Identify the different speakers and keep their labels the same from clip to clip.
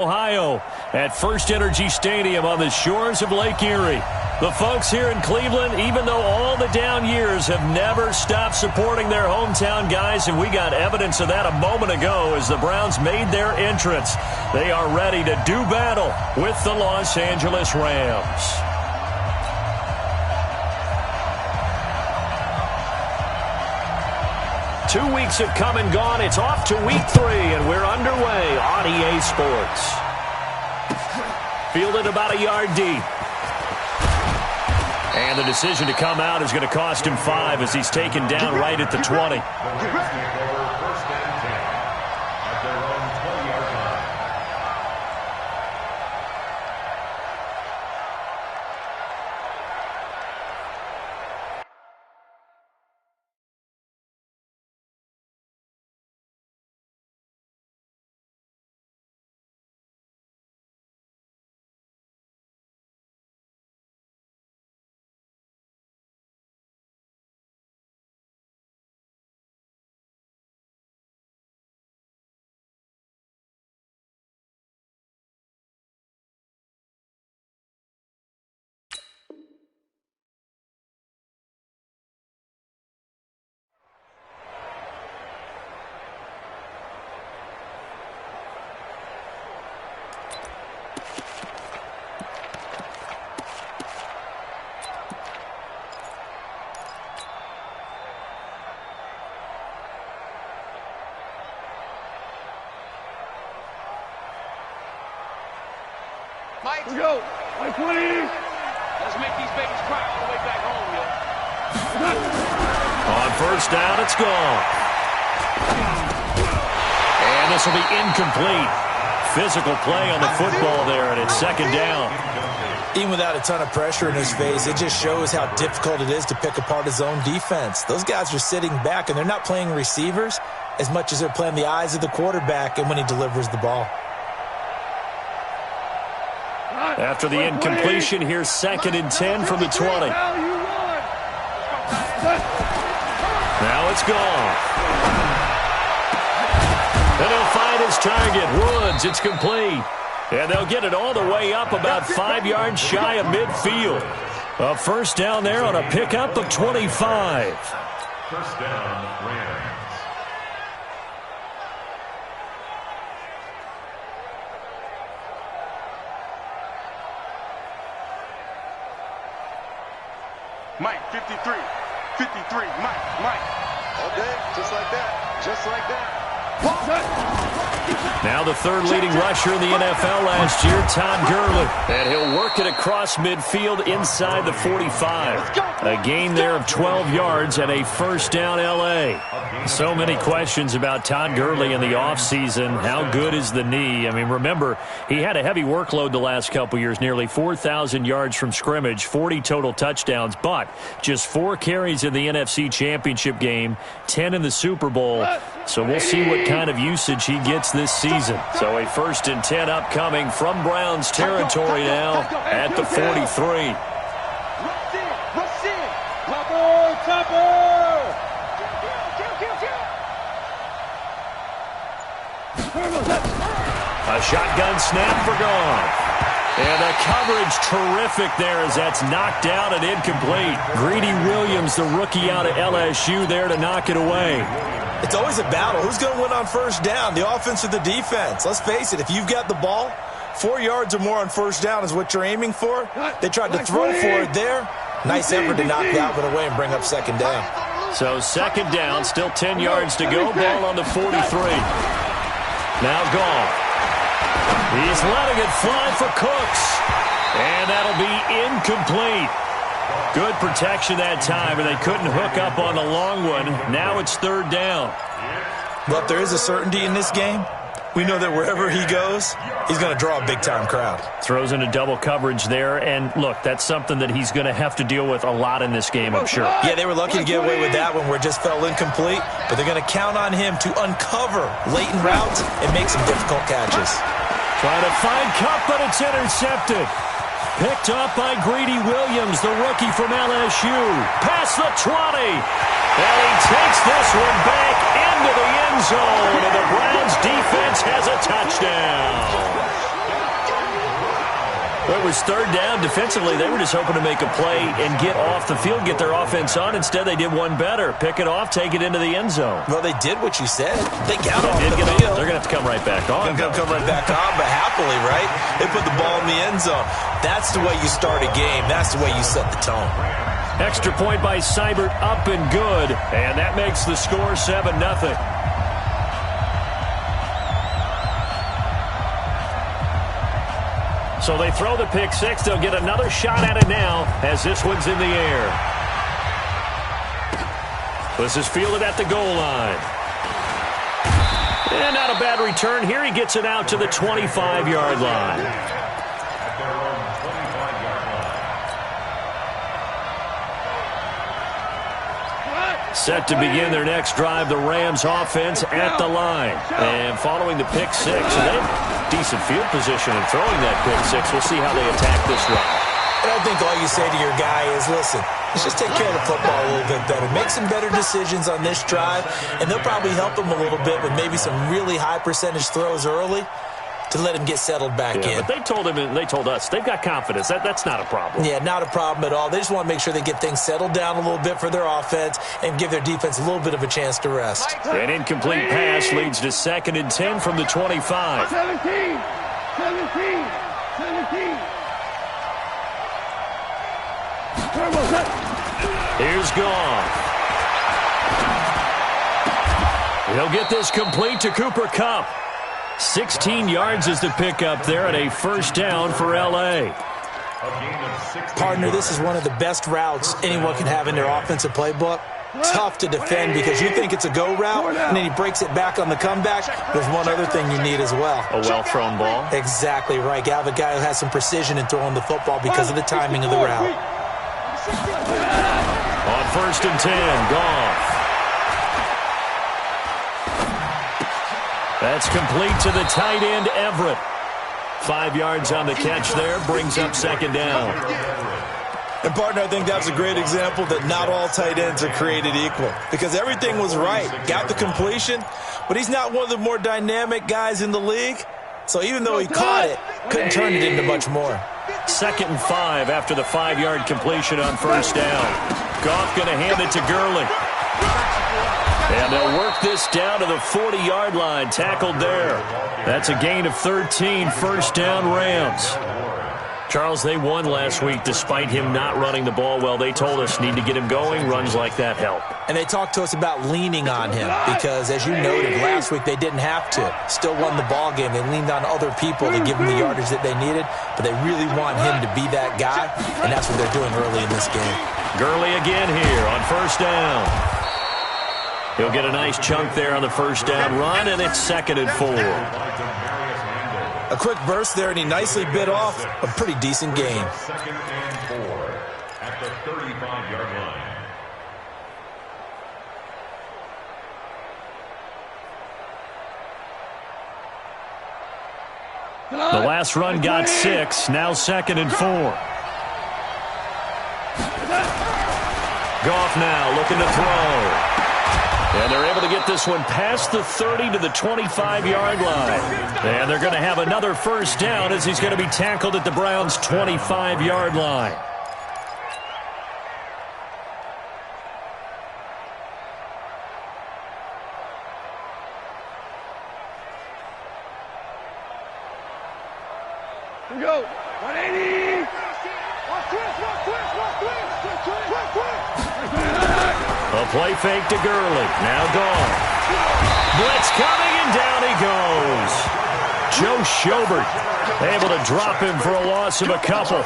Speaker 1: Ohio at First Energy Stadium on the shores of Lake Erie. The folks here in Cleveland, even though all the down years, have never stopped supporting their hometown guys, and we got evidence of that a moment ago as the Browns made their entrance. They are ready to do battle with the Los Angeles Rams. Two weeks have come and gone. It's off to week 3, and we're underway on EA Sports. Fielded about a yard deep. And the decision to come out is going to cost him 5 as he's taken down right at the 20.
Speaker 2: Mike, let's go. Mike 20. Let's make these babies cry all the way back home, yo.
Speaker 1: On first down, it's gone. And this will be incomplete. Physical play on the football there, and it's second down.
Speaker 3: Even without a ton of pressure in his face, it just shows how difficult it is to pick apart his own defense. Those guys are sitting back, and they're not playing receivers as much as they're playing the eyes of the quarterback and when he delivers the ball.
Speaker 1: After the incompletion, here's 2nd and 10 from the 20. Now it's gone. And he'll find his target. Woods, it's complete. And they'll get it all the way up about 5 yards shy of midfield. A first down there on a pickup of 25.
Speaker 4: First down, Rams.
Speaker 2: Mike, 53. 53. Mike. All day, just like that. Just like that.
Speaker 1: Now the third leading rusher in the NFL last year, Todd Gurley. And he'll work it across midfield inside the 45. A gain there of 12 yards and a first down L.A. So many questions about Todd Gurley in the offseason. How good is the knee? I mean, remember, he had a heavy workload the last couple years, nearly 4,000 yards from scrimmage, 40 total touchdowns, but just 4 carries in the NFC Championship game, 10 in the Super Bowl. So we'll see what kind of usage he gets this season. So a 1st and 10 upcoming from Browns territory now at the 43. A shotgun snap for gone. And the coverage terrific there as that's knocked out and incomplete. Greedy Williams, the rookie out of LSU, there to knock it away.
Speaker 3: It's always a battle. Who's going to win on first down, the offense or the defense? Let's face it, if you've got the ball, 4 yards or more on first down is what you're aiming for. They tried to throw for it there. Nice effort to knock that one away and bring up second down.
Speaker 1: So second down, still 10 yards to go. Ball on the 43. Now gone. He's letting it fly for Cooks. And that'll be incomplete. Good protection that time, and they couldn't hook up on the long one. Now it's third down.
Speaker 3: But there is a certainty in this game. We know that wherever he goes, he's going to draw a big-time crowd.
Speaker 1: Throws into double coverage there, and look, that's something that he's going to have to deal with a lot in this game, I'm sure.
Speaker 3: Yeah, they were lucky to get away with that one where it just fell incomplete, but they're going to count on him to uncover latent routes and make some difficult catches.
Speaker 1: Trying to find Cup, but it's intercepted. Picked up by Greedy Williams, the rookie from LSU. Past the 20. And he takes this one back into the end zone. And the Browns defense has a touchdown. Well, it was third down. Defensively, they were just hoping to make a play and get off the field, get their offense on. Instead, they did one better. Pick it off, take it into the end zone.
Speaker 3: Well, they did what you said. They got off the field.
Speaker 1: They're going to have to come right back on.
Speaker 3: They're going to come right back on, but happily, right? They put the ball in the end zone. That's the way you start a game. That's the way you set the tone.
Speaker 1: Extra point by Seibert, up and good. And that makes the score 7-0. So they throw the pick six. They'll get another shot at it now as this one's in the air. This is fielded at the goal line. And not a bad return here. He gets it out to the 25-yard line. Set to begin their next drive, the Rams offense at the line. And following the pick six, and they have decent field position in throwing that pick six. We'll see how they attack this drive.
Speaker 3: And I think all you say to your guy is, listen, let's just take care of the football a little bit better. Make some better decisions on this drive, and they'll probably help him a little bit with maybe some really high percentage throws early to let him get settled back in.
Speaker 1: But they told him, and they told us, they've got confidence. That's not a problem.
Speaker 3: Yeah, not a problem at all. They just want to make sure they get things settled down a little bit for their offense and give their defense a little bit of a chance to rest.
Speaker 1: An incomplete pass leads to 2nd and 10 from the 25.
Speaker 2: 17.
Speaker 1: Here's Goff. He'll get this complete to Cooper Kupp. 16 yards is the pickup there at a first down for L.A.
Speaker 3: Partner, this is one of the best routes anyone can have in their offensive playbook. Tough to defend because you think it's a go route, and then he breaks it back on the comeback. There's one other thing you need as well.
Speaker 1: A well-thrown ball.
Speaker 3: Exactly right. You have a guy who has some precision in throwing the football because of the timing of the route.
Speaker 1: On 1st and 10, Goff. That's complete to the tight end, Everett. 5 yards on the catch there, brings up 2nd down.
Speaker 3: And, partner, I think that's a great example that not all tight ends are created equal because everything was right. Got the completion, but he's not one of the more dynamic guys in the league. So even though he caught it, couldn't turn it into much more.
Speaker 1: 2nd and 5 after the 5-yard completion on 1st down. Goff going to hand it to Gurley. And they'll work this down to the 40-yard line, tackled there. That's a gain of 13, 1st down Rams. Charles, they won last week despite him not running the ball well. They told us need to get him going. Runs like that help.
Speaker 3: And they talked to us about leaning on him because, as you noted, last week they didn't have to. Still won the ball game. They leaned on other people to give them the yardage that they needed, but they really want him to be that guy, and that's what they're doing early in this game.
Speaker 1: Gurley again here on 1st down. He'll get a nice chunk there on the 1st down run, and it's 2nd and 4.
Speaker 3: A quick burst there, and he nicely bit off a pretty decent gain.
Speaker 4: 2nd and 4 at the 35-yard line.
Speaker 1: The last run got 6, now 2nd and 4. Goff now looking to throw. And they're able to get this one past the 30 to the 25-yard line. And they're going to have another 1st down as he's going to be tackled at the Browns' 25-yard line.
Speaker 2: Here we go. 180.
Speaker 1: A play fake to Gurley. Now Goff. Blitz coming, and down he goes. Joe Schobert able to drop him for a loss of a couple.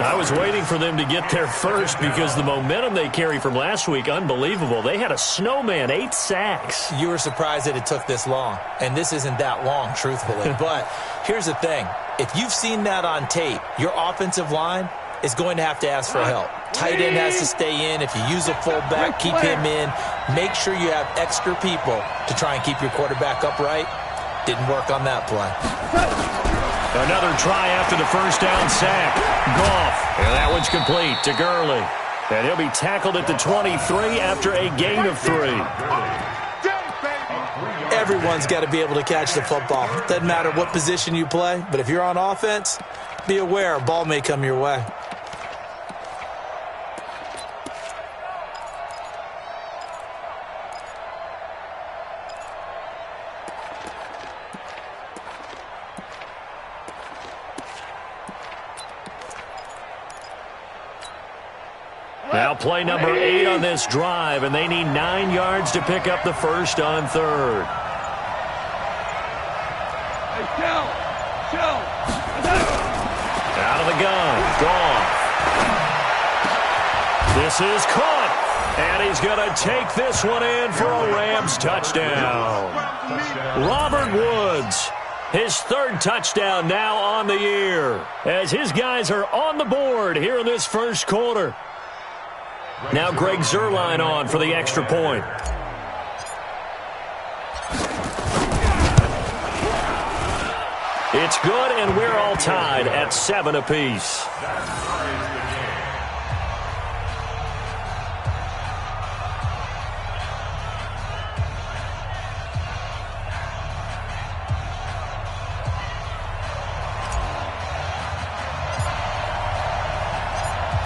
Speaker 1: I was waiting for them to get there first because the momentum they carry from last week, unbelievable. They had a snowman, 8 sacks.
Speaker 3: You were surprised that it took this long, and this isn't that long, truthfully. But here's the thing. If you've seen that on tape, your offensive line is going to have to ask for help. Tight end has to stay in. If you use a fullback, keep him in. Make sure you have extra people to try and keep your quarterback upright. Didn't work on that play.
Speaker 1: Another try after the 1st down sack. Goff. And that one's complete to Gurley. And he'll be tackled at the 23 after a gain of 3.
Speaker 3: Everyone's got to be able to catch the football. Doesn't matter what position you play, but if you're on offense, Be aware, ball may come your way.
Speaker 1: Now play number 8 on this drive, and they need 9 yards to pick up the first on third. Out of the gun. Gone. This is caught. And he's going to take this one in for a Rams touchdown. Robert Woods, his 3rd touchdown now on the year, as his guys are on the board here in this first quarter. Now Greg Zuerlein on for the extra point. It's good, and we're all tied at 7 apiece.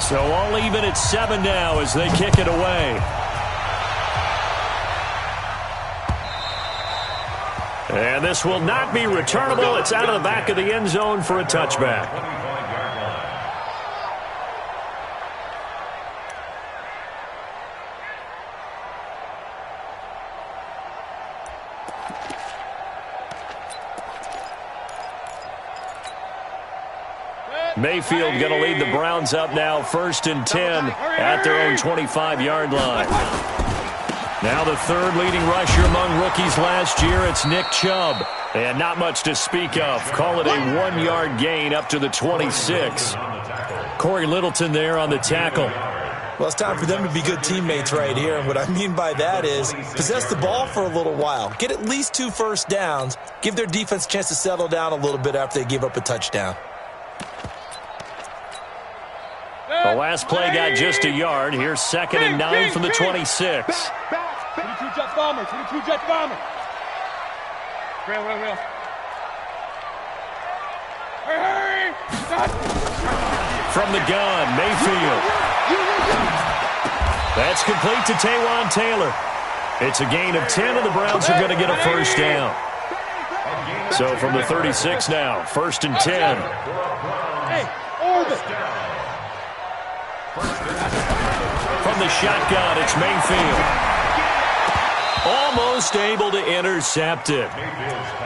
Speaker 1: So all even at 7 now as they kick it away. And this will not be returnable. It's out of the back of the end zone for a touchback. Mayfield going to lead the Browns up now, 1st and 10 at their own 25-yard line. Now the 3rd leading rusher among rookies last year, it's Nick Chubb. And not much to speak of. Call it a 1-yard gain up to the 26. Corey Littleton there on the tackle.
Speaker 3: Well, it's time for them to be good teammates right here. And what I mean by that is possess the ball for a little while. Get at least 2 first downs. Give their defense a chance to settle down a little bit after they give up a touchdown.
Speaker 1: The last play got just a yard. Here's 2nd and 9 from the 26.
Speaker 2: 22 Jets bomber. 22 Jets bomber. Real. Hurry.
Speaker 1: From the gun, Mayfield. That's complete to Taywan Taylor. It's a gain of 10, and the Browns are going to get a first down. So from the 36 now, 1st and 10.
Speaker 2: Hey, orbit.
Speaker 1: From the shotgun, it's Mayfield. Almost able to intercept it.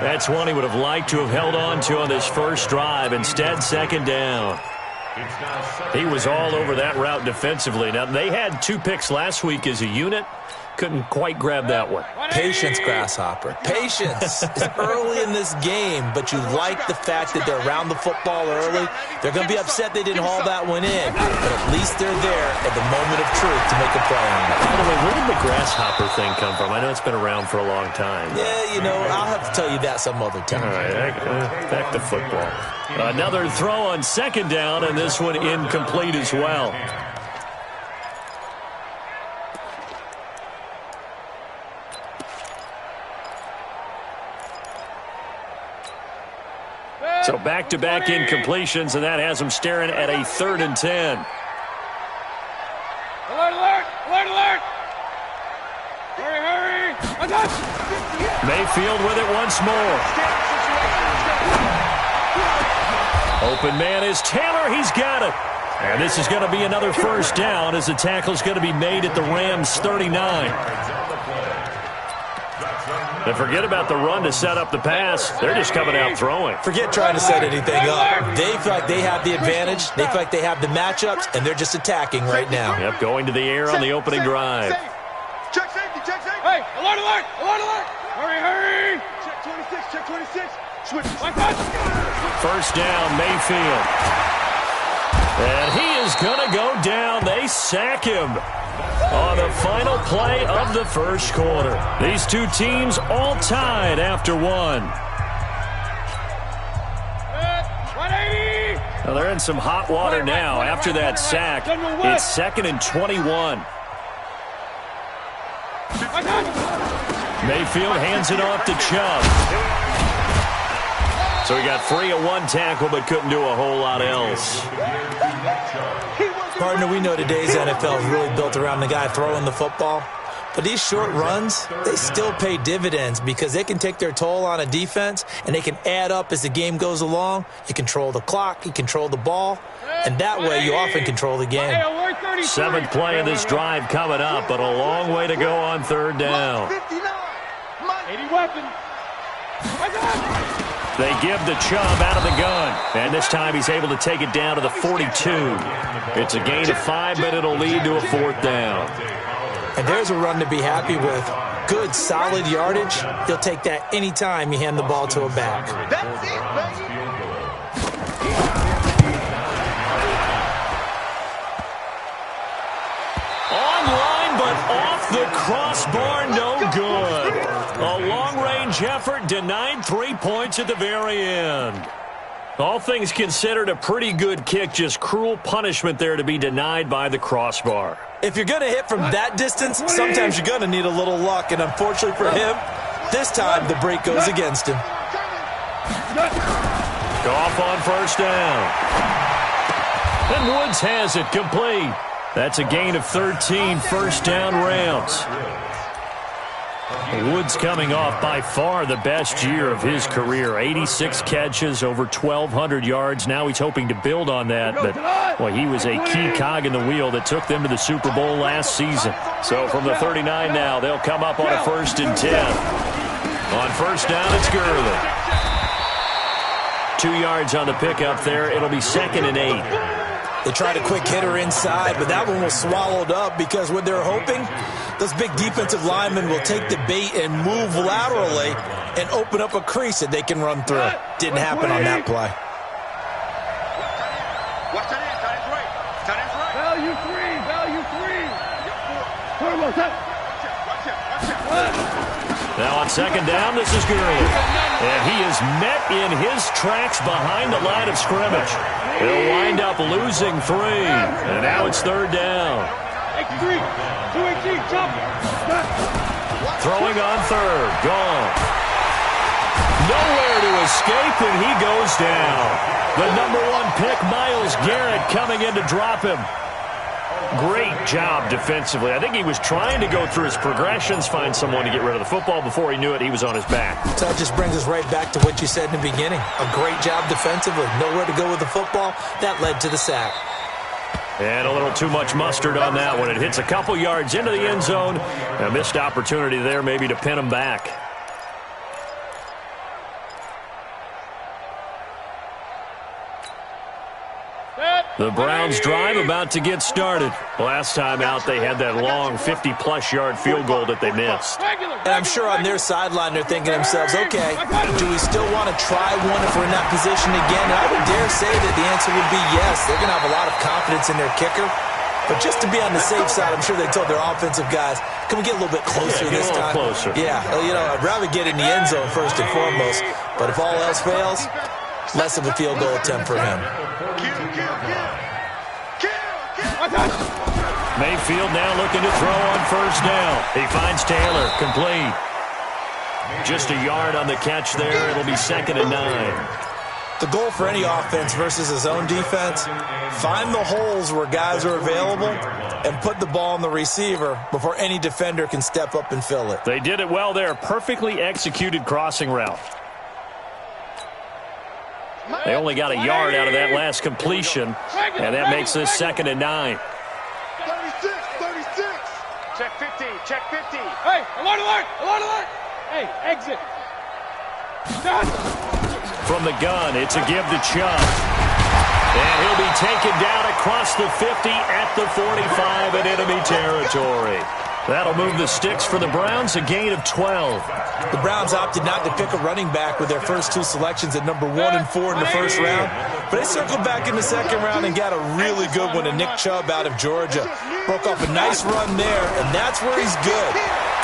Speaker 1: That's one he would have liked to have held on to on this first drive. Instead, 2nd down. He was all over that route defensively. Now, they had 2 picks last week as a unit. Couldn't quite grab that one.
Speaker 3: Patience, Grasshopper. Patience. It's early in this game, but you like the fact that they're around the football early. They're going to be upset they didn't haul that one in, but at least they're there at the moment of truth to make a play on it.
Speaker 1: By the way, where did the grasshopper thing come from? I know it's been around for a long time.
Speaker 3: Yeah, you know, I'll have to tell you that some other time.
Speaker 1: All right, back to football. Another throw on 2nd down, and this one incomplete as well. So back-to-back incompletions, and that has them staring at a 3rd and 10.
Speaker 2: Alert, alert, alert, alert. Hurry.
Speaker 1: Mayfield with it once more. Open man is Taylor. He's got it. And this is going to be another first down as the tackle is going to be made at the Rams' 39. And forget about the run to set up the pass. They're just coming out throwing.
Speaker 3: Forget trying to set anything up. They feel like they have the advantage. They feel like they have the matchups, and they're just attacking right now.
Speaker 1: Yep, going to the air on the opening drive.
Speaker 2: Check safety, check safety. Hey, alert, alert, alert, alert. Hurry. Check 26. Switch.
Speaker 1: First down, Mayfield. And he is going to go down. They sack him on the final play of the first quarter. These two teams all tied after 1.
Speaker 2: 180.
Speaker 1: Now they're in some hot water now after that sack. It's 2nd and 21. Mayfield hands it off to Chubb. So he got free of one tackle but couldn't do a whole lot else.
Speaker 3: Partner, we know today's NFL is really built around the guy throwing the football. But these short runs, they still pay dividends because they can take their toll on a defense and they can add up as the game goes along. You control the clock, you control the ball, and that way you often control the game.
Speaker 1: 7th play of this drive coming up, but a long way to go on 3rd down.
Speaker 2: 80 weapons.
Speaker 1: They give the Chubb out of the gun, and this time he's able to take it down to the 42. It's a gain of 5, but it'll lead to a 4th down.
Speaker 3: And there's a run to be happy with. Good, solid yardage. You'll take that anytime you hand the ball to a back.
Speaker 2: That's it, baby.
Speaker 1: Online, but off the crossbar, no good. A long-range effort denied 3 points at the very end. All things considered, a pretty good kick, just cruel punishment there to be denied by the crossbar.
Speaker 3: If you're going to hit from that distance, sometimes you're going to need a little luck, and unfortunately for him, this time the break goes against him.
Speaker 1: Goff on 1st down. And Woods has it complete. That's a gain of 13 1st down Rams. Woods coming off by far the best year of his career. 86 catches, over 1,200 yards. Now he's hoping to build on that. But, well, he was a key cog in the wheel that took them to the Super Bowl last season. So from the 39 now, they'll come up on a 1st and 10. On 1st down, it's Gurley. 2 yards on the pickup there. It'll be 2nd and 8.
Speaker 3: They tried a quick hitter inside, but that one was swallowed up because what they're hoping, those big defensive linemen will take the bait and move laterally and open up a crease that they can run through. Didn't happen on that play.
Speaker 2: Watch that in. Tight end right. Tight end right. Value 3. Value 3. Watch it. Watch it. Watch it.
Speaker 1: Now on 2nd down, this is Gurley. And he is met in his tracks behind the line of scrimmage. They'll wind up losing 3. And now it's 3rd down.
Speaker 2: X3. 2-8, jump.
Speaker 1: Throwing on 3rd. Gone. Nowhere to escape, and he goes down. The #1 pick, Myles Garrett, coming in to drop him. Great job defensively. I think he was trying to go through his progressions, find someone to get rid of the football. Before he knew it, he was on his back.
Speaker 3: So that just brings us right back to what you said in the beginning. A great job defensively. Nowhere to go with the football. That led to the sack.
Speaker 1: And a little too much mustard on that one. It hits a couple yards into the end zone. A missed opportunity there maybe to pin him back. The Browns drive about to get started. Last time out, they had that long 50-plus yard field goal that they missed.
Speaker 3: And I'm sure on their sideline they're thinking to themselves, okay, do we still want to try one if we're in that position again? And I would dare say that the answer would be yes. They're going to have a lot of confidence in their kicker. But just to be on the safe side, I'm sure they told their offensive guys, can we get a little bit closer this time?
Speaker 1: Closer.
Speaker 3: Yeah, you know, I'd rather get in the end zone first and foremost. But if all else fails, less of a field goal attempt for him.
Speaker 1: Mayfield now looking to throw on 1st down. He finds Taylor, complete. Just a yard on the catch there. It'll be 2nd and 9.
Speaker 3: The goal for any offense versus his own defense, find the holes where guys are available and put the ball on the receiver before any defender can step up and fill it.
Speaker 1: They did it well there. Perfectly executed crossing route. They only got a yard out of that last completion, and that makes this 2nd and 9.
Speaker 2: 36. Check 50. Check 50. Hey, alert, alert, alert, alert. Hey, exit.
Speaker 1: From the gun, it's a give to Chubb. And he'll be taken down across the 50 at the 45 in enemy territory. That'll move the sticks for the Browns, a gain of 12.
Speaker 3: The Browns opted not to pick a running back with their first 2 selections at number 1 and 4 in the 1st round. But they circled back in the 2nd round and got a really good one to Nick Chubb out of Georgia. Broke off a nice run there, and that's where he's good.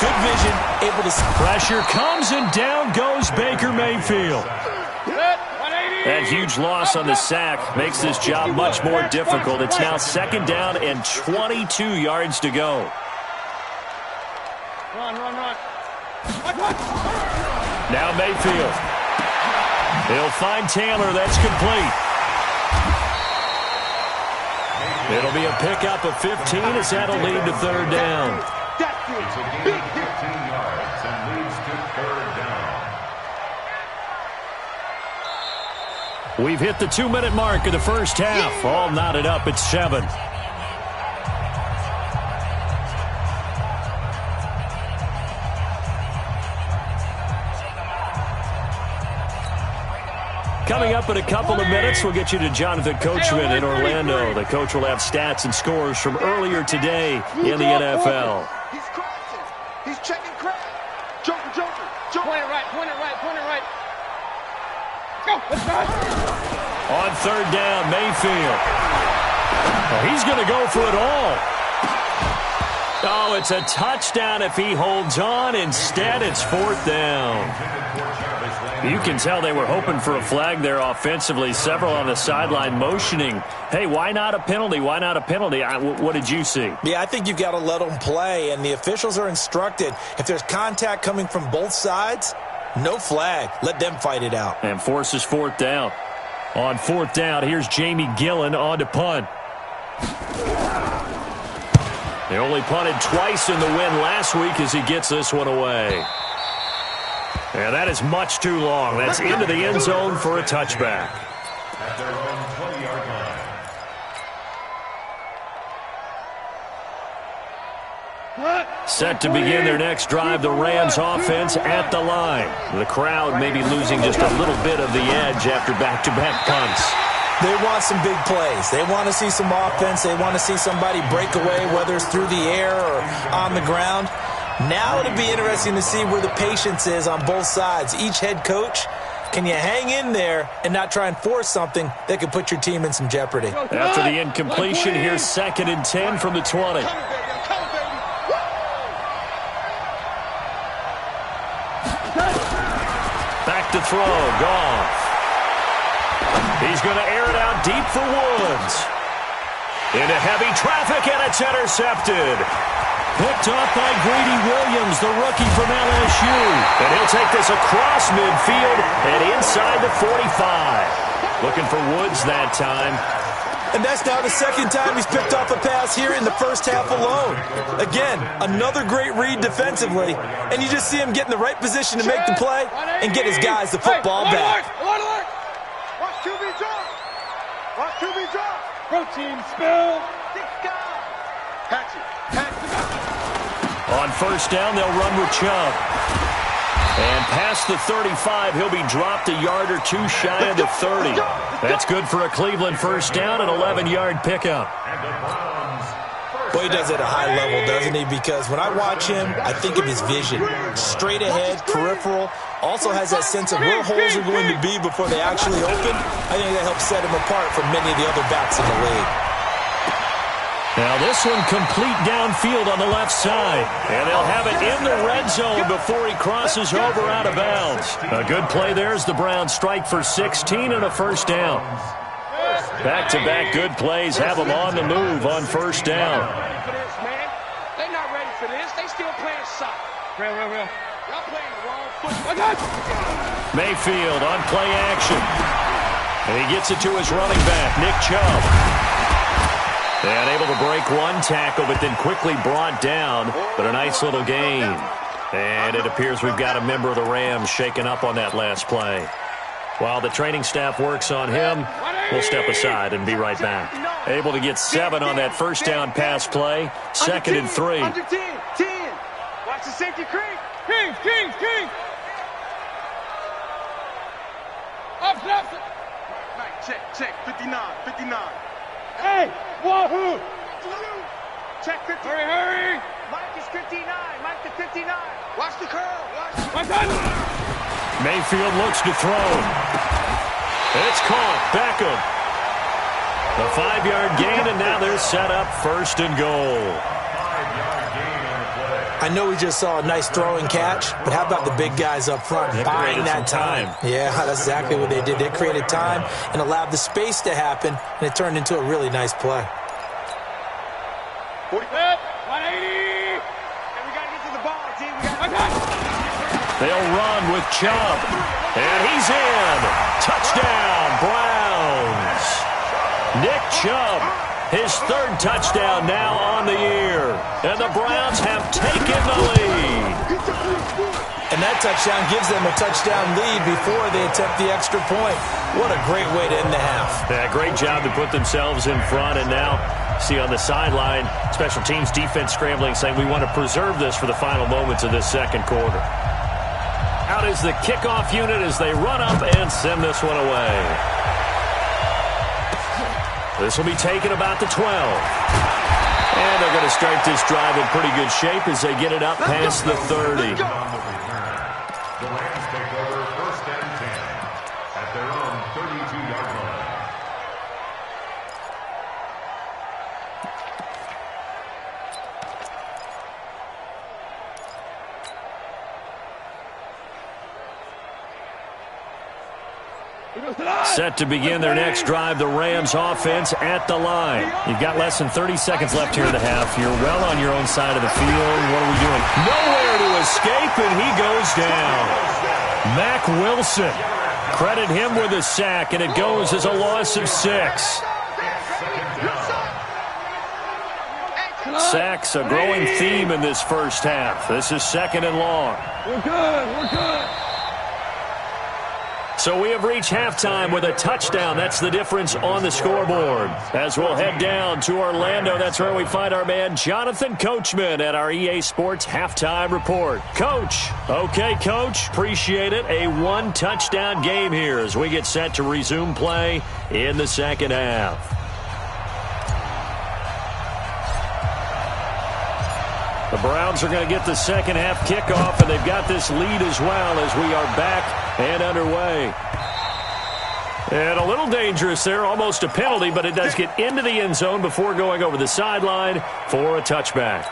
Speaker 3: Good vision, able to...
Speaker 1: Pressure comes, and down goes Baker Mayfield. That huge loss on the sack makes this job much more difficult. It's now 2nd down and 22 yards to go.
Speaker 2: Run.
Speaker 1: Now Mayfield. He'll find Taylor. That's complete. It'll be a pickup of 15 as that'll lead to third down.
Speaker 4: It's a gain of 15 yards and leads to third down.
Speaker 1: We've hit the 2-minute mark of the first half. All knotted up at 7. Coming up in a couple of minutes, we'll get you to Jonathan Coachman in Orlando. The coach will have stats and scores from earlier today in the NFL.
Speaker 2: He's crossing. He's checking crowd. Joker. Point it right. Go. Let's go.
Speaker 1: On third down, Mayfield. Oh, he's going to go for it all. Oh, it's a touchdown if he holds on. Instead, it's fourth down. You can tell they were hoping for a flag there offensively. Several on the sideline motioning, hey, why not a penalty? Why not a penalty? What did you see?
Speaker 3: Yeah, I think you've got to let them play, and the officials are instructed. If there's contact coming from both sides, no flag. Let them fight it out.
Speaker 1: And forces fourth down. On fourth down, here's Jamie Gillen on to punt. They only punted twice in the win last week as he gets this one away. And that is much too long. That's into the end zone for a touchback.
Speaker 4: At their own 20-yard line.
Speaker 1: Set to begin their next drive, the Rams offense at the line. The crowd may be losing just a little bit of the edge after back-to-back punts.
Speaker 3: They want some big plays. They want to see some offense. They want to see somebody break away, whether it's through the air or on the ground. Now it'll be interesting to see where the patience is on both sides. Each head coach, can you hang in there and not try and force something that could put your team in some jeopardy?
Speaker 1: After the incompletion, here's 2nd and 10 from the 20. Back to throw, Goff. He's going to air it out deep for Woods. Into heavy traffic, and it's intercepted. Picked off by Grady Williams, the rookie from LSU. And he'll take this across midfield and inside the 45. Looking for Woods that time.
Speaker 3: And that's now the second time he's picked off a pass here in the first half alone. Again, another great read defensively. And you just see him get in the right position to make the play and get his guys the football back.
Speaker 2: Watch QB drop. Protein spill. Catch it.
Speaker 1: On first down, they'll run with Chubb. And past the 35, he'll be dropped a yard or two shy of the 30. That's good for a Cleveland first down, an 11-yard pickup.
Speaker 3: Boy, he does it at a high level, doesn't he? Because when I watch him, I think of his vision. Straight ahead, peripheral. Also has that sense of where holes are going to be before they actually open. I think that helps set him apart from many of the other backs in the league.
Speaker 1: Now this one complete downfield on the left side. And they'll have it in the red zone before he crosses over out of bounds. A good play there as the Browns strike for 16 and a first down. Back-to-back good plays have them on the move on first down.
Speaker 2: They're not ready for this. They still playing soccer. Real. Y'all playing the wrong football.
Speaker 1: Mayfield on play action. And he gets it to his running back, Nick Chubb. And able to break one tackle, but then quickly brought down. But a nice little gain. And it appears we've got a member of the Rams shaken up on that last play. While the training staff works on him, we'll step aside and be right back. Able to get 7 on that first down pass play. 2nd and 3.
Speaker 2: Under 10. Watch the safety creep. King. Up. Check. 59. Hey, wahoo! Check 50. Hurry! Mike is 59. Mike to 59. Watch the curl.
Speaker 1: Mayfield looks to throw. It's caught. Beckham. A 5-yard gain, and now they're set up 1st and goal.
Speaker 4: 5-yard gain on the play.
Speaker 3: I know we just saw a nice throwing catch, but how about the big guys up front buying that time? Yeah, that's exactly what they did. They created time and allowed the space to happen, and it turned into a really nice play.
Speaker 2: 40. 180. And we got to get to the ball, team.
Speaker 1: They'll run with Chubb. And he's in. Touchdown, Browns. Nick Chubb, his third touchdown now on the year. And the Browns have taken the lead.
Speaker 3: And that touchdown gives them a touchdown lead before they attempt the extra point. What a great way to end the half.
Speaker 1: Yeah, great job to put themselves in front. And now, see on the sideline, special teams defense scrambling, saying we want to preserve this for the final moments of this second quarter. Out is the kickoff unit as they run up and send this one away. This will be taken about the 12. And they're going to start this drive in pretty good shape as they get it up past the 30.
Speaker 4: The Rams take over 1st and 10 at their own 32-yard line.
Speaker 1: Set to begin their next drive, the Rams offense at the line. You've got less than 30 seconds left here in the half. You're well on your own side of the field. What are we doing? Nowhere to escape, and he goes down. Mack Wilson. Credit him with a sack, and it goes as a loss of 6. Sacks, a growing theme in this first half. This is 2nd and long.
Speaker 2: We're good. We're good.
Speaker 1: So we have reached halftime with a touchdown. That's the difference on the scoreboard. As we'll head down to Orlando, that's where we find our man Jonathan Coachman at our EA Sports Halftime Report. Coach. Okay, Coach. Appreciate it. A one-touchdown game here as we get set to resume play in the second half. The Browns are going to get the second half kickoff, and they've got this lead as well as we are back and underway. And a little dangerous there, almost a penalty, but it does get into the end zone before going over the sideline for a touchback.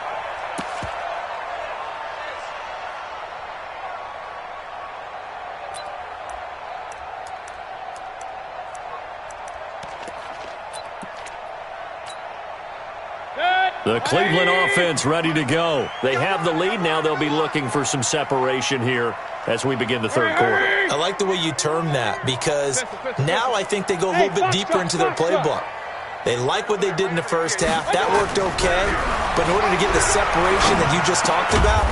Speaker 1: The Cleveland offense ready to go. They have the lead. Now they'll be looking for some separation here as we begin the third quarter.
Speaker 3: I like the way you term that because now I think they go a little bit deeper into their playbook. They like what they did in the first half. That worked okay. But in order to get the separation that you just talked about,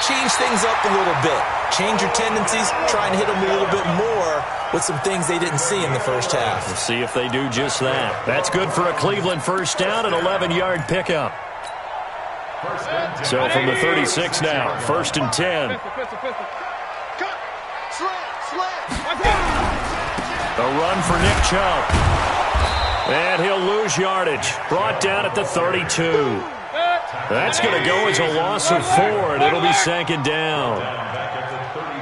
Speaker 3: change things up a little bit. Change your tendencies. Try and hit them a little bit more with some things they didn't see in the first half.
Speaker 1: We'll see if they do just that. That's good for a Cleveland first down, an 11-yard pickup. So from the 36 now, 1st and 10. A run for Nick Chubb. And he'll lose yardage. Brought down at the 32. That's going to go as a loss of 4, and it'll be 2nd down.
Speaker 4: Back at the 32.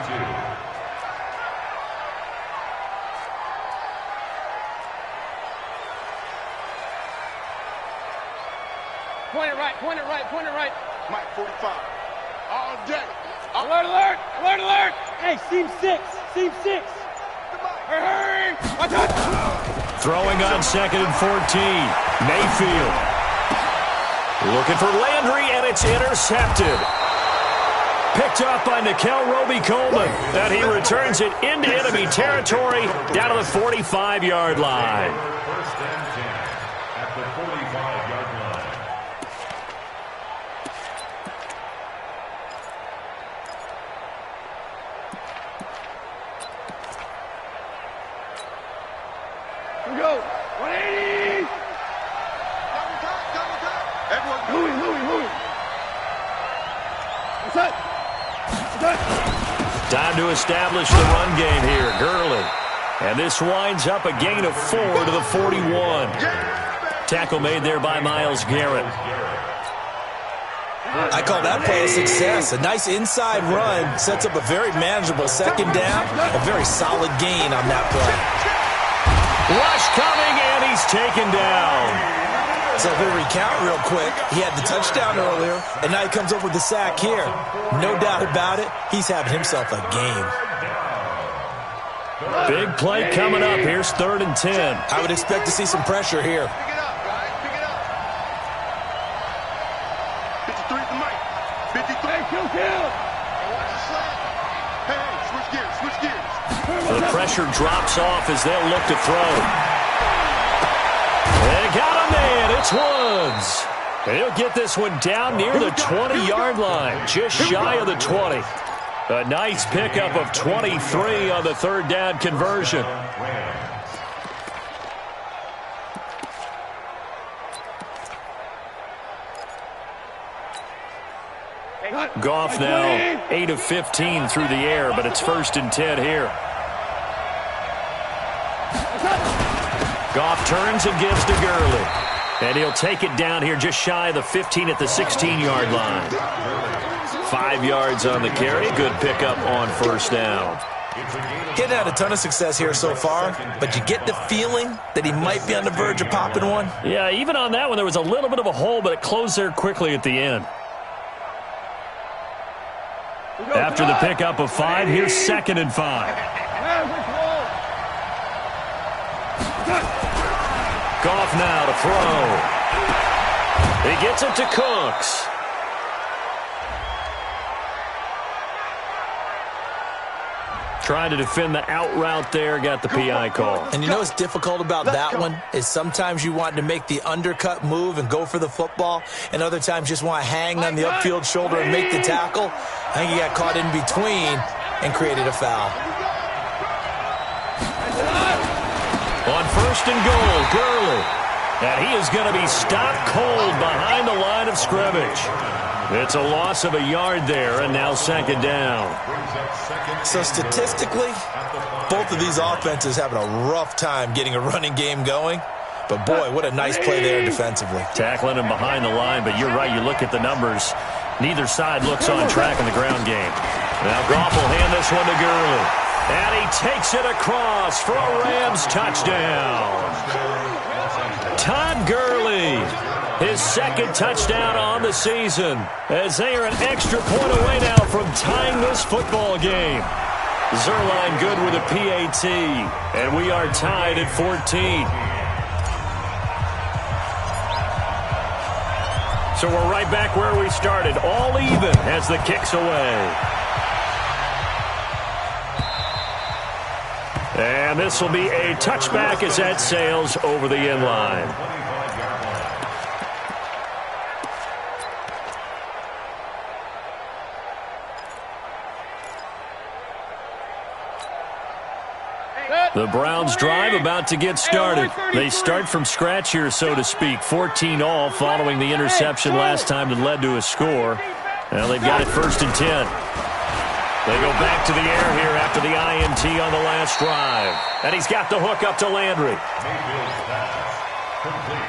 Speaker 2: Point it right, point it right, point it right. Mike, 45. All day. Alert, alert, alert, alert. Hey, seam 6, seam 6. Hurry, watch out.
Speaker 1: Throwing on 2nd and 14. Mayfield. Looking for Landry, and it's intercepted. Picked up by Nikel Roby-Coleman. And he returns it into enemy territory down to the 45-yard line.
Speaker 4: 1st and 10 at the 45-yard line.
Speaker 2: Here we go. 180. Everyone, Louis. What's that?
Speaker 1: Time to establish the run game here. Gurley. And this winds up a gain of 4 to the 41. Tackle made there by Myles Garrett.
Speaker 3: I call that play a success. A nice inside run sets up a very manageable 2nd down. A very solid gain on that play.
Speaker 1: Rush coming, and he's taken down.
Speaker 3: So if we recount real quick, he had the touchdown earlier, and now he comes up with the sack here. No doubt about it, he's having himself a game.
Speaker 1: Big play coming up. Here's 3rd and 10.
Speaker 3: I would expect to see some pressure here.
Speaker 2: Pick it up, guys. Pick it up. 53 to Mike. 53. Kill. Watch the slant.
Speaker 1: pressure drops off as they'll look to throw. They got a man. It's Woods. He'll get this one down near the 20-yard line, just shy of the 20. A nice pickup of 23 on the third down conversion. Goff now 8 of 15 through the air, but it's 1st and 10 here. Goff turns and gives to Gurley. And he'll take it down here just shy of the 15 at the 16-yard line. 5 yards on the carry. Good pickup on 1st down.
Speaker 3: Getting had a ton of success here so far, but you get the feeling that he might be on the verge of popping one.
Speaker 1: Yeah, even on that one, there was a little bit of a hole, but it closed there quickly at the end. After the pickup of 5, here's 2nd and 5. Goff now to throw. He gets it to Cooks. Trying to defend the out route there, got the PI call.
Speaker 3: And you know what's difficult about that one is sometimes you want to make the undercut move and go for the football, and other times just want to hang on the upfield shoulder and make the tackle. I think he got caught in between and created a foul.
Speaker 1: On 1st and goal, Gurley. And he is going to be stopped cold behind the line of scrimmage. It's a loss of a yard there, and now 2nd down.
Speaker 3: So statistically, both of these offenses having a rough time getting a running game going. But boy, what a nice play there defensively.
Speaker 1: Tackling him behind the line, but you're right, you look at the numbers. Neither side looks on track in the ground game. Now Goff will hand this one to Gurley. And he takes it across for a Rams touchdown. Todd Gurley, his 2nd touchdown on the season, as they are an extra point away now from tying this football game. Zerline good with a PAT, and we are tied at 14. So we're right back where we started, all even as the kick's away. And this will be a touchback as that sails over the end line. The Browns drive about to get started. They start from scratch here, so to speak. 14 all following the interception last time that led to a score. Now they've got it 1st and 10. They go back to the air here after the INT on the last drive. And he's got the hook up to Landry.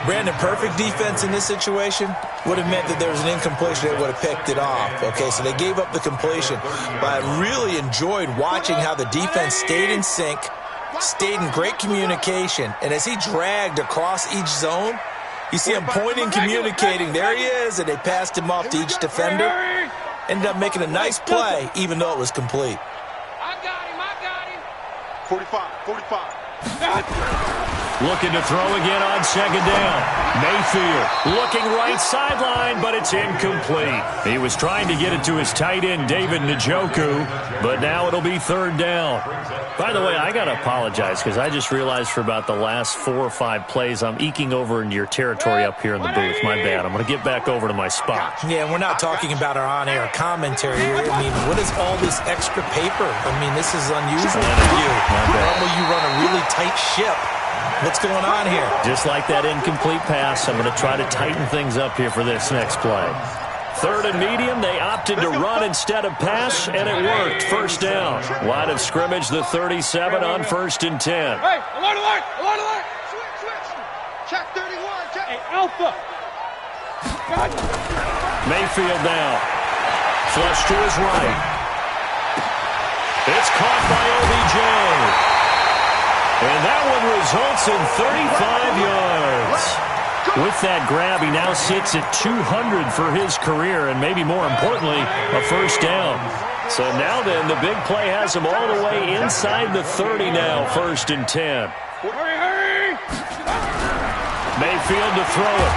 Speaker 3: Brandon, perfect defense in this situation would have meant that there was an incompletion that would have picked it off. Okay, so they gave up the completion. But I really enjoyed watching how the defense stayed in sync, stayed in great communication. And as he dragged across each zone, you see him pointing, communicating. There he is, and they passed him off to each defender. Ended up making a nice play, even though it was complete.
Speaker 2: I got him. 45.
Speaker 1: Looking to throw again on 2nd down. Mayfield looking right sideline, but it's incomplete. He was trying to get it to his tight end, David Njoku, but now it'll be 3rd down. By the way, I got to apologize because I just realized for about the last 4 or 5 plays, I'm eking over into your territory up here in the booth. My bad. I'm going to get back over to my spot.
Speaker 3: Yeah, we're not talking about our on-air commentary here. I mean, what is all this extra paper? I mean, this is unusual for you. Normally you run a really tight ship. What's going on here?
Speaker 1: Just like that incomplete pass, I'm going to try to tighten things up here for this next play. 3rd and medium, they opted to run instead of pass, and it worked. 1st down. Line of scrimmage, the 37 on 1st and 10.
Speaker 2: Hey, alert! Switch. Check 31, check. Hey, Alpha.
Speaker 1: Mayfield now. Flush to his right. It's caught by OBJ. And that one results in 35 yards. With that grab, he now sits at 200 for his career, and maybe more importantly, a 1st down. So now then, the big play has him all the way inside the 30 now, 1st and 10.
Speaker 2: Hurry!
Speaker 1: Mayfield to throw it.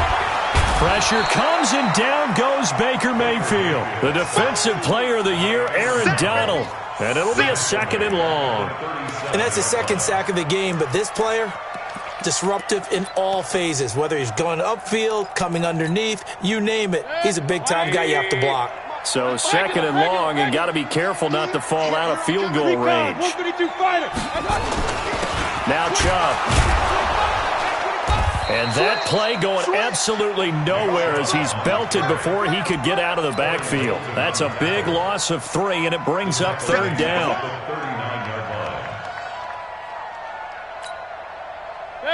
Speaker 1: Pressure comes, and down goes Baker Mayfield. The Defensive Player of the Year, Aaron Donald. And it'll be a 2nd and long.
Speaker 3: And that's the 2nd sack of the game, but this player, disruptive in all phases, whether he's going upfield, coming underneath, you name it. He's a big-time guy you have to block.
Speaker 1: So 2nd and long, and got to be careful not to fall out of field goal range. Now Chubb. And that play going absolutely nowhere as he's belted before he could get out of the backfield. That's a big loss of 3, and it brings up 3rd down.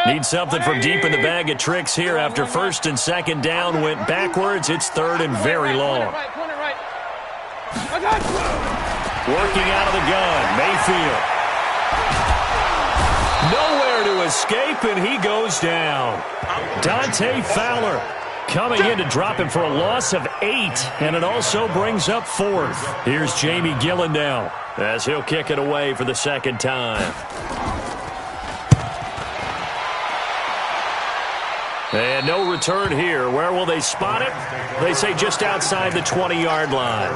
Speaker 1: Need something from deep in the bag of tricks here after 1st and 2nd down went backwards. It's 3rd and very long. Working out of the gun, Mayfield. Nowhere to escape, and he goes down. Dante Fowler coming in to drop him for a loss of 8, and it also brings up 4th. Here's Jamie Gillen now as he'll kick it away for the 2nd time. And no return here. Where will they spot it? They say just outside the 20-yard line.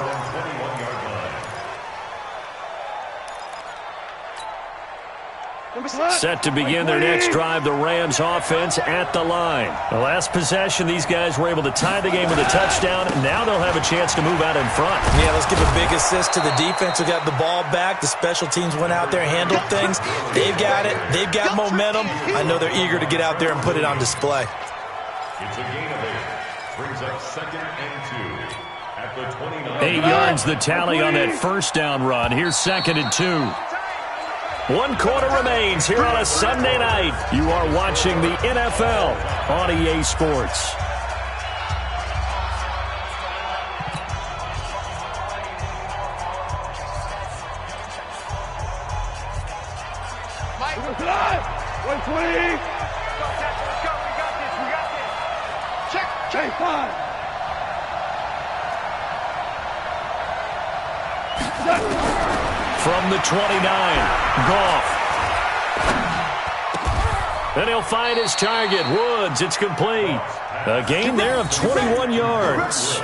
Speaker 1: Set to begin their next drive, the Rams offense at the line. The last possession, these guys were able to tie the game with a touchdown. Now they'll have a chance to move out in front.
Speaker 3: Yeah, let's give a big assist to the defense who got the ball back. The special teams went out there, handled things. They've got it. They've got momentum. I know they're eager to get out there and put it on display.
Speaker 4: It's a gain of 8. Brings up 2nd and 2 at the 29.
Speaker 1: 8 yards the tally on that 1st down run. Here's 2nd and 2. 1 quarter remains here on a Sunday night. You are watching the NFL on EA Sports.
Speaker 2: Mike, 120. Let's go. We got this. Check. 5.
Speaker 1: From the 29, Goff. And he'll find his target, Woods. It's complete. A gain there of 21 yards.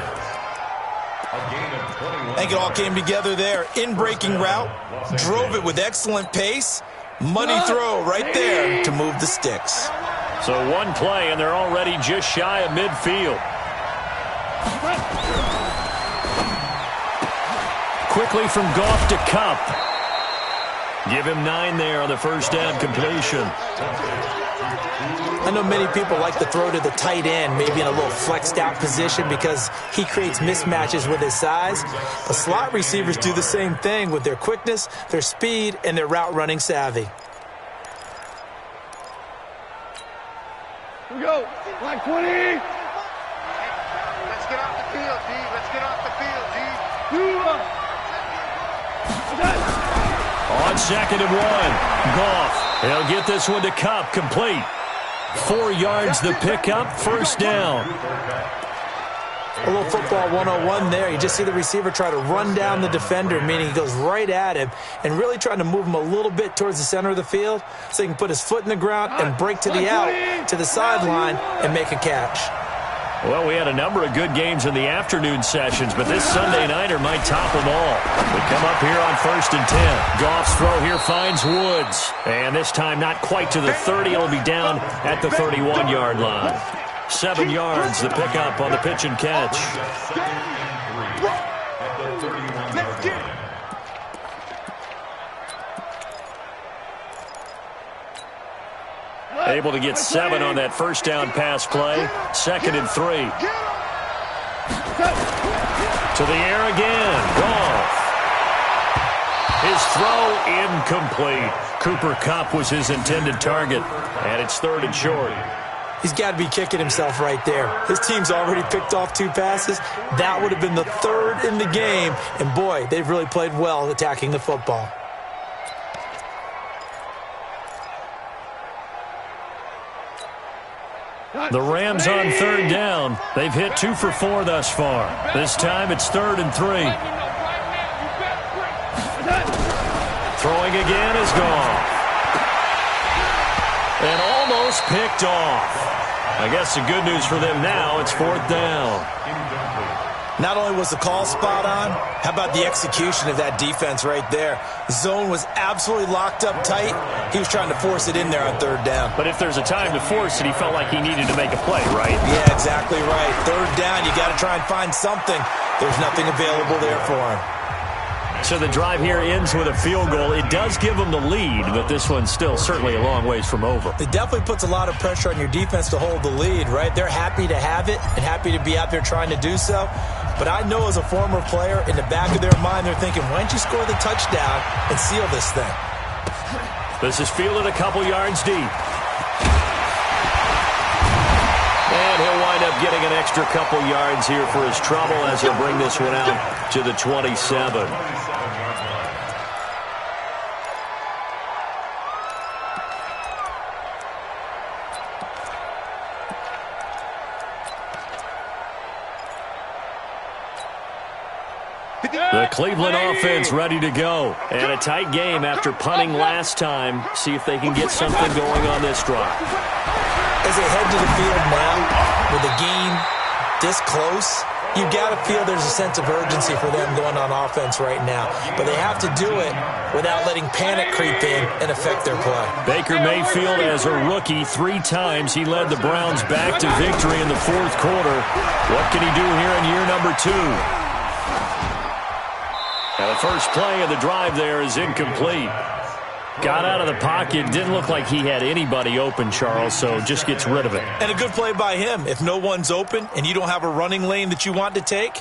Speaker 3: I think it all came together there. In-breaking route, drove it with excellent pace. Money throw right there to move the sticks.
Speaker 1: So 1 play, and they're already just shy of midfield. Quickly from Goff to Kupp. Give him 9 there on the 1st down completion.
Speaker 3: I know many people like to throw to the tight end, maybe in a little flexed out position because he creates mismatches with his size. But slot receivers do the same thing with their quickness, their speed, and their route running savvy.
Speaker 2: Here we go. Black 20. Let's get off the field, G. Let's get off the field, G.
Speaker 1: On 2nd and 1, Goff. He'll get this one to Kupp, complete. 4 yards the pickup, 1st down.
Speaker 3: A little football 101 there. You just see the receiver try to run down the defender, meaning he goes right at him and really trying to move him a little bit towards the center of the field so he can put his foot in the ground and break to the out, to the sideline, and make a catch.
Speaker 1: Well, we had a number of good games in the afternoon sessions, but this Sunday nighter might top them all. We come up here on 1st and 10. Goff's throw here finds Woods. And this time not quite to the 30. It'll be down at the 31-yard line. 7 yards, the pickup on the pitch and catch. Able to get 7 on that 1st down pass play. 2nd and 3. To the air again. Goff. His throw incomplete. Cooper Kupp was his intended target. And it's 3rd and short.
Speaker 3: He's got to be kicking himself right there. His team's already picked off 2 passes. That would have been the 3rd in the game. And boy, they've really played well attacking the football.
Speaker 1: The Rams on 3rd down. They've hit 2 for 4 thus far. This time it's 3rd and 3. Throwing again is Goff. And almost almost picked off. I guess the good news for them now, it's 4th down.
Speaker 3: Not only was the call spot on, how about the execution of that defense right there? Zone was absolutely locked up tight. He was trying to force it in there on 3rd down.
Speaker 1: But if there's a time to force it, he felt like he needed to make a play, right?
Speaker 3: Yeah, exactly right. 3rd down, you got to try and find something. There's nothing available there for him.
Speaker 1: So the drive here ends with a field goal. It does give them the lead, but this one's still certainly a long ways from over.
Speaker 3: It definitely puts a lot of pressure on your defense to hold the lead, right? They're happy to have it and happy to be out there trying to do so. But I know as a former player, in the back of their mind, they're thinking, why don't you score the touchdown and seal this thing?
Speaker 1: This is fielded a couple yards deep. And he'll wind up getting an extra couple yards here for his trouble as he'll bring this one out to the 27. The Cleveland offense ready to go. And a tight game after punting last time. See if they can get something going on this drive.
Speaker 3: As they head to the field now, with a game this close, you got to feel there's a sense of urgency for them going on offense right now. But they have to do it without letting panic creep in and affect their play.
Speaker 1: Baker Mayfield, as a rookie, 3 times he led the Browns back to victory in the 4th quarter. What can he do here in year number 2? And the first play of the drive there is incomplete. Got out of the pocket. Didn't look like he had anybody open, Charles, so just gets rid of it.
Speaker 3: And a good play by him. If no one's open and you don't have a running lane that you want to take,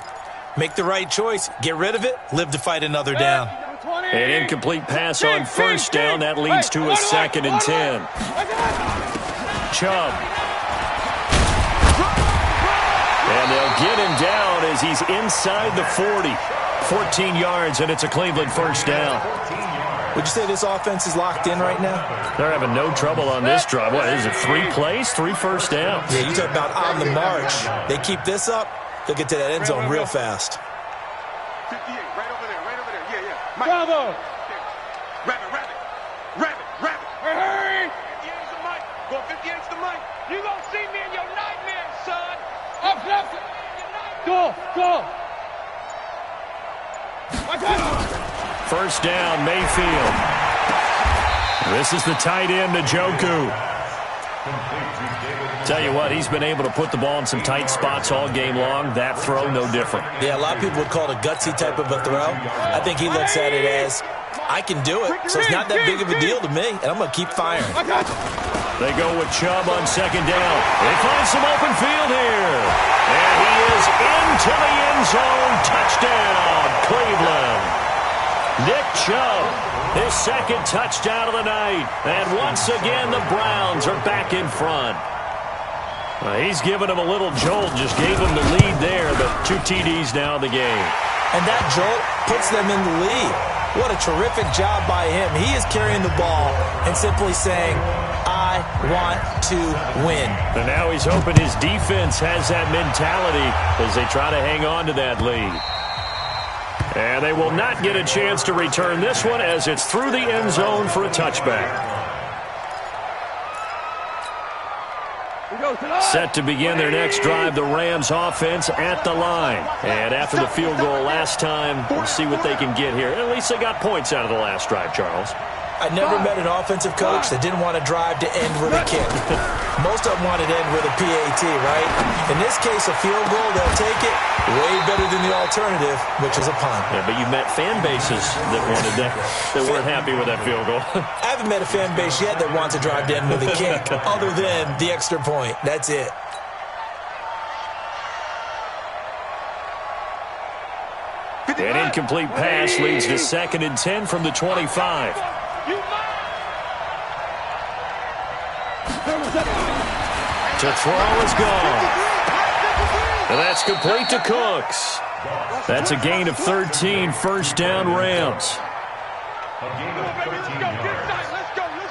Speaker 3: make the right choice. Get rid of it. Live to fight another down.
Speaker 1: An incomplete pass on 1st down. That leads to a 2nd and 10. Chubb. And they'll get him down as he's inside the 40. 14 yards, and it's a Cleveland 1st down.
Speaker 3: Would you say this offense is locked in right now?
Speaker 1: They're having no trouble on this drive. What is it, 3 plays, 3 first downs?
Speaker 3: Yeah, you talk about on the march. They keep this up, they'll get to that end zone real fast.
Speaker 2: 58, right over there, yeah, yeah.
Speaker 5: Bravo!
Speaker 2: Rabbit. Hurry! 58's the mic. Go 58's the mic. You gonna see me in your nightmares, son.
Speaker 5: Up. Go.
Speaker 1: 1st down, Mayfield. This is the tight end, Njoku. Tell you what, he's been able to put the ball in some tight spots all game long. That throw, no different.
Speaker 3: Yeah, a lot of people would call it a gutsy type of a throw. I think he looks at it as, I can do it, so it's not that big of a deal to me, and I'm going to keep firing.
Speaker 1: They go with Chubb on 2nd down. They find some open field here. And he is into the end zone. Touchdown, Cleveland. Nick Chubb, his 2nd touchdown of the night. And once again, the Browns are back in front. He's given him a little jolt, just gave him the lead there, but 2 TDs now in the game.
Speaker 3: And that jolt puts them in the lead. What a terrific job by him. He is carrying the ball and simply saying, I want to win.
Speaker 1: And now he's hoping his defense has that mentality as they try to hang on to that lead. And they will not get a chance to return this one as it's through the end zone for a touchback. Set to begin their next drive, the Rams offense at the line. And after the field goal last time, we'll see what they can get here. At least they got points out of the last drive, Charles.
Speaker 3: I never met an offensive coach that didn't want to drive to end with a kick. Most of them wanted to end with a PAT, right? In this case, a field goal, they'll take it. Way better than the alternative, which is a punt.
Speaker 1: Yeah, but you've met fan bases that wanted that weren't happy with that field goal.
Speaker 3: I haven't met a fan base yet that wants to drive to end with a kick, other than the extra point. That's it.
Speaker 1: An incomplete pass leads to 2nd and 10 from the 25. To throw is gone. And that's complete to Cooks. That's a gain of 13, 1st down Rams.
Speaker 4: A gain of 13 yards.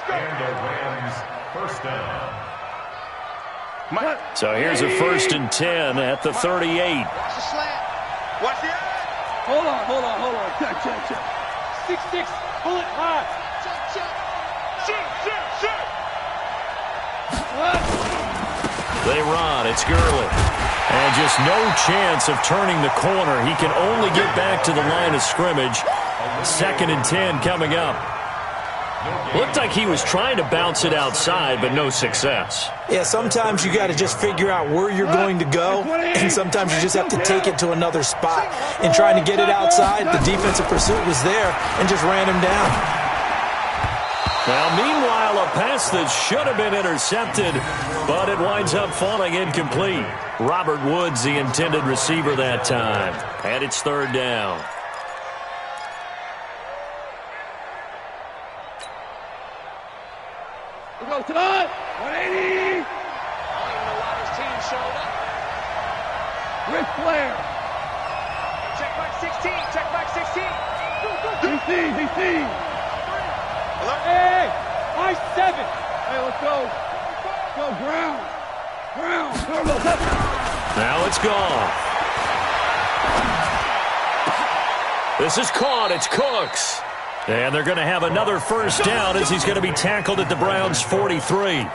Speaker 4: And the Rams 1st down.
Speaker 1: So here's a 1st and 10 at the 38.
Speaker 2: Watch the slant. Watch the
Speaker 5: Hold on. Check. 6-6, pull it high.
Speaker 2: Check.
Speaker 1: They run. It's Gurley. And just no chance of turning the corner. He can only get back to the line of scrimmage. 2nd and 10 coming up. Looked like he was trying to bounce it outside, but no success.
Speaker 3: Yeah, sometimes you got to just figure out where you're going to go, and sometimes you just have to take it to another spot. In trying to get it outside, the defensive pursuit was there and just ran him down.
Speaker 1: Now, meanwhile, a pass that should have been intercepted, but it winds up falling incomplete. Robert Woods, the intended receiver that time. And it's 3rd down.
Speaker 5: We go to the 180. I don't even know why his team showed up. Ric Flair. Check back 16. Check back 16. He sees. Hey, I 7. Hey, let's go. Go, Brown.
Speaker 1: Now it's gone. This is caught. It's Cooks. And they're going to have another 1st down as he's going to be tackled at the Browns' 43.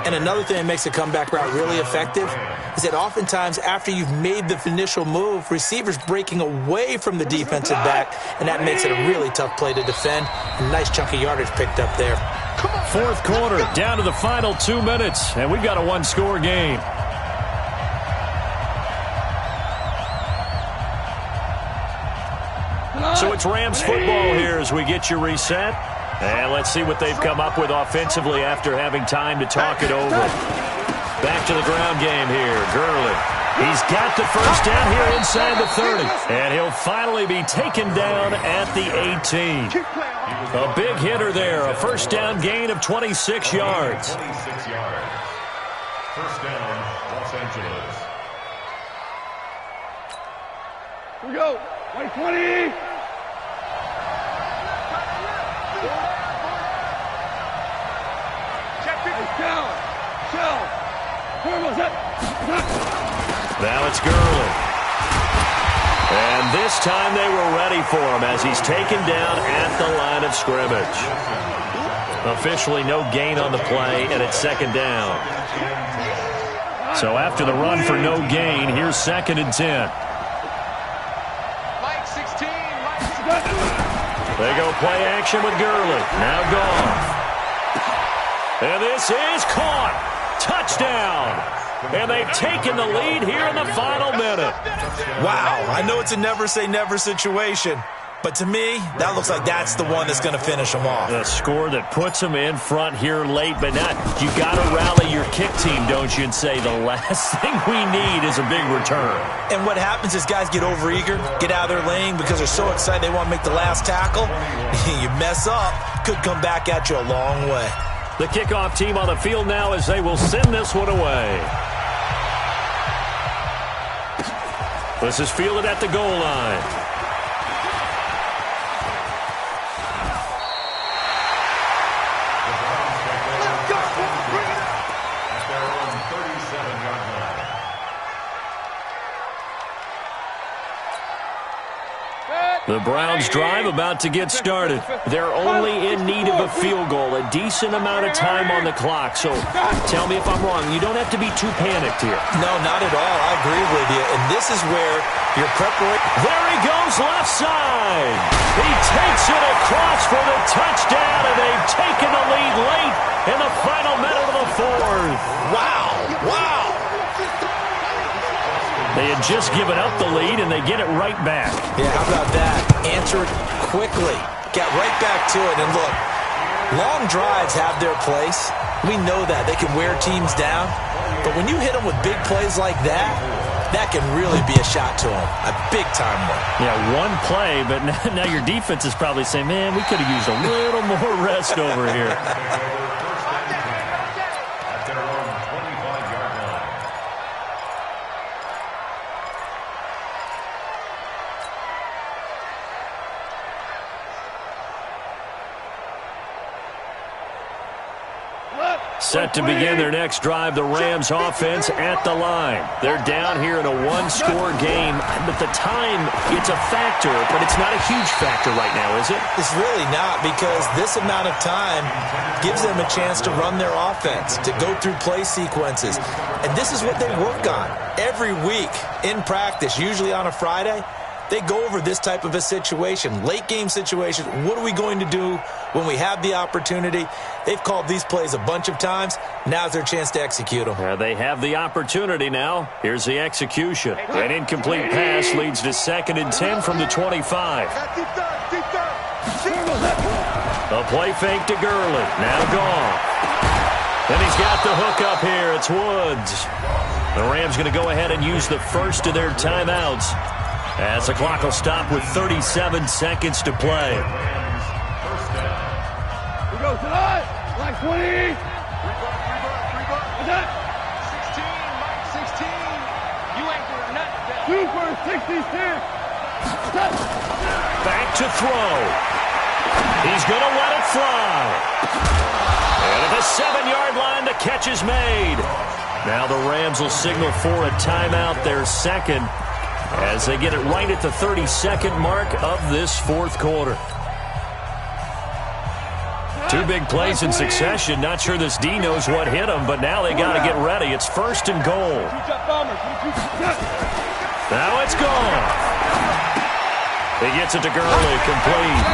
Speaker 3: And another thing that makes the comeback route really effective is that oftentimes after you've made the initial move, receivers breaking away from the defensive back, and that makes it a really tough play to defend. A nice chunk of yardage picked up there.
Speaker 1: 4th quarter, down to the final 2 minutes, and we've got a 1-score game. So it's Rams football here as we get you reset. And let's see what they've come up with offensively after having time to talk it over. Back to the ground game here. Gurley. He's got the 1st down here inside the 30. And he'll finally be taken down at the 18. A big hitter there. A 1st down gain of 26 yards.
Speaker 4: 26 yards. 1st down, Los Angeles.
Speaker 5: Here we go. 20.
Speaker 1: Now it's Gurley. And this time they were ready for him as he's taken down at the line of scrimmage. Officially no gain on the play, and it's 2nd down. So after the run for no gain, here's 2nd and 10.
Speaker 5: Mike 16.
Speaker 1: They go play action with Gurley. Now Goff. And this is caught. Touchdown. And they've taken the lead here in the final minute.
Speaker 3: Wow, I know it's a never-say-never situation, but to me, that looks like that's the one that's going to finish them off.
Speaker 1: The score that puts them in front here late, but not. You got to rally your kick team, don't you, and say the last thing we need is a big return.
Speaker 3: And what happens is guys get overeager, get out of their lane because they're so excited they want to make the last tackle. You mess up, could come back at you a long way.
Speaker 1: The kickoff team on the field now as they will send this one away. This is fielded at the goal line. The Browns drive about to get started. They're only in need of a field goal, a decent amount of time on the clock. So tell me if I'm wrong. You don't have to be too panicked here.
Speaker 3: No, not at all. I agree with you. And this is where your preparation...
Speaker 1: There he goes left side. He takes it across for the touchdown, and they've taken the lead late in the final minute of the 4th.
Speaker 3: Wow. Wow.
Speaker 1: They had just given up the lead, and they get it right back.
Speaker 3: Yeah, how about that? Answer it quickly. Get right back to it. And look, long drives have their place. We know that. They can wear teams down. But when you hit them with big plays like that, that can really be a shot to them. A big-time one.
Speaker 1: Yeah, one play, but now your defense is probably saying, man, we could have used a little more rest over here. Set to begin their next drive, the Rams offense at the line. They're down here in a one-score game, but the time, it's a factor, but it's not a huge factor right now, is it?
Speaker 3: It's really not, because this amount of time gives them a chance to run their offense, to go through play sequences. And this is what they work on every week in practice, usually on a Friday. They go over this type of a situation, late game situation. What are we going to do when we have the opportunity? They've called these plays a bunch of times. Now's their chance to execute them.
Speaker 1: They have the opportunity now. Here's the execution. An incomplete pass leads to 2nd and 10 from the 25. A play fake to Gurley. Now gone. And he's got the hook up here. It's Woods. The Rams going to go ahead and use the first of their timeouts, as the clock will stop with 37 seconds to play.
Speaker 5: Here goes tonight. Like 20. 16, Mike 16. You ain't doing nothing. Super 66.
Speaker 1: Back to throw. He's going to let it fly. And at the 7-yard line, the catch is made. Now the Rams will signal for a timeout, their second, as they get it right at the 32nd mark of this fourth quarter. 2 big plays in succession. Not sure this D knows what hit him, but now they got to get ready. It's 1st and goal. Now it's gone. He gets it to Gurley, complete.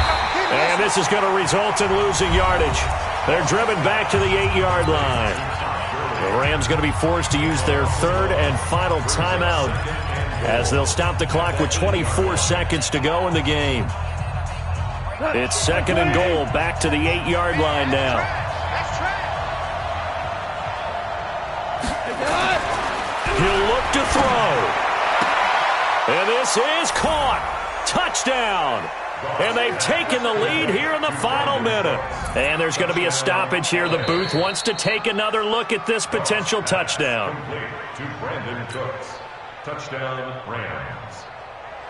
Speaker 1: And this is going to result in losing yardage. They're driven back to the 8-yard line. The Rams going to be forced to use their 3rd and final timeout, as they'll stop the clock with 24 seconds to go in the game. It's 2nd and goal, back to the 8-yard line now. He'll look to throw. And this is caught. Touchdown. And they've taken the lead here in the final minute. And there's going to be a stoppage here. The booth wants to take another look at this potential touchdown.
Speaker 4: To Brandon Cooks. Touchdown, Rams.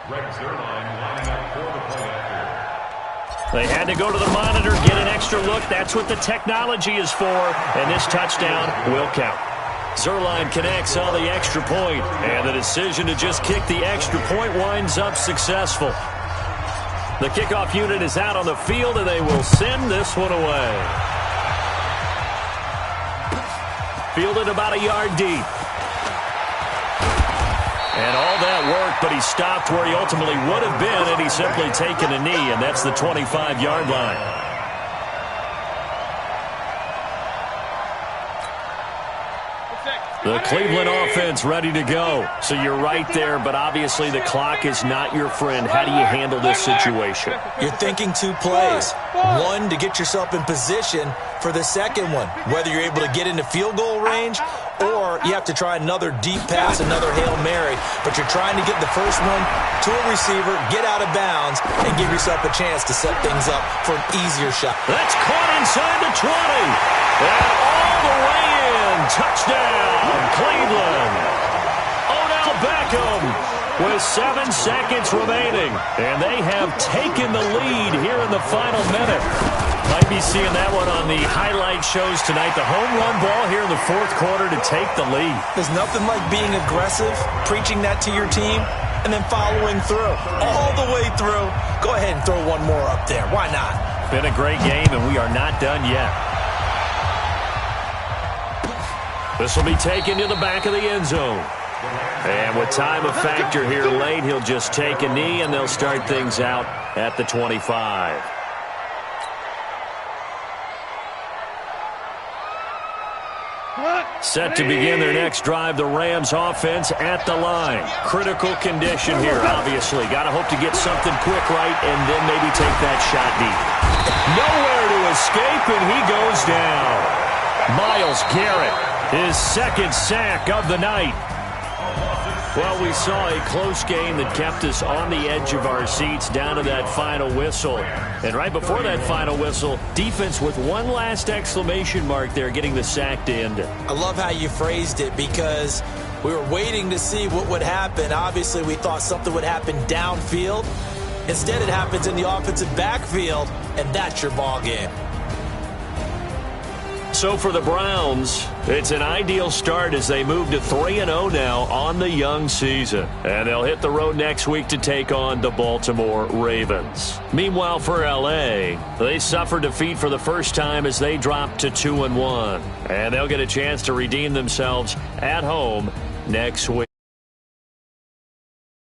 Speaker 4: Greg Zerline lining up for the play after.
Speaker 1: They had to go to the monitor, get an extra look. That's what the technology is for. And this touchdown will count. Zerline connects on the extra point. And the decision to just kick the extra point winds up successful. The kickoff unit is out on the field, and they will send this one away. Fielded about a yard deep. And all that work, but he stopped where he ultimately would have been, and he's simply taken a knee, and that's the 25-yard line. The Cleveland offense ready to go. So you're right there, but obviously the clock is not your friend. How do you handle this situation?
Speaker 3: You're thinking 2 plays. One, to get yourself in position for the second one, whether you're able to get into field goal range or you have to try another deep pass, another Hail Mary. But you're trying to get the first one to a receiver, get out of bounds, and give yourself a chance to set things up for an easier shot.
Speaker 1: That's caught inside the 20. And all the way in. Touchdown, Cleveland. Odell Beckham with 7 seconds remaining. And they have taken the lead here in the final minute. Might be seeing that one on the highlight shows tonight. The home run ball here in the fourth quarter to take the lead.
Speaker 3: There's nothing like being aggressive, preaching that to your team, and then following through. All the way through. Go ahead and throw one more up there. Why not?
Speaker 1: Been a great game, and we are not done yet. This will be taken to the back of the end zone. And with time a factor here late, he'll just take a knee, and they'll start things out at the 25. Set to begin their next drive, the Rams offense at the line. Critical condition here, obviously. Got to hope to get something quick right and then maybe take that shot deep. Nowhere to escape, and he goes down. Myles Garrett, his 2nd sack of the night. Well, we saw a close game that kept us on the edge of our seats down to that final whistle. And right before that final whistle, defense with one last exclamation mark there, getting the sack to end it.
Speaker 3: I love how you phrased it, because we were waiting to see what would happen. Obviously, we thought something would happen downfield. Instead, it happens in the offensive backfield, and that's your ball game.
Speaker 1: So for the Browns, it's an ideal start as they move to 3-0 now on the young season. And they'll hit the road next week to take on the Baltimore Ravens. Meanwhile, for L.A., they suffered defeat for the first time as they dropped to 2-1. And they'll get a chance to redeem themselves at home next week.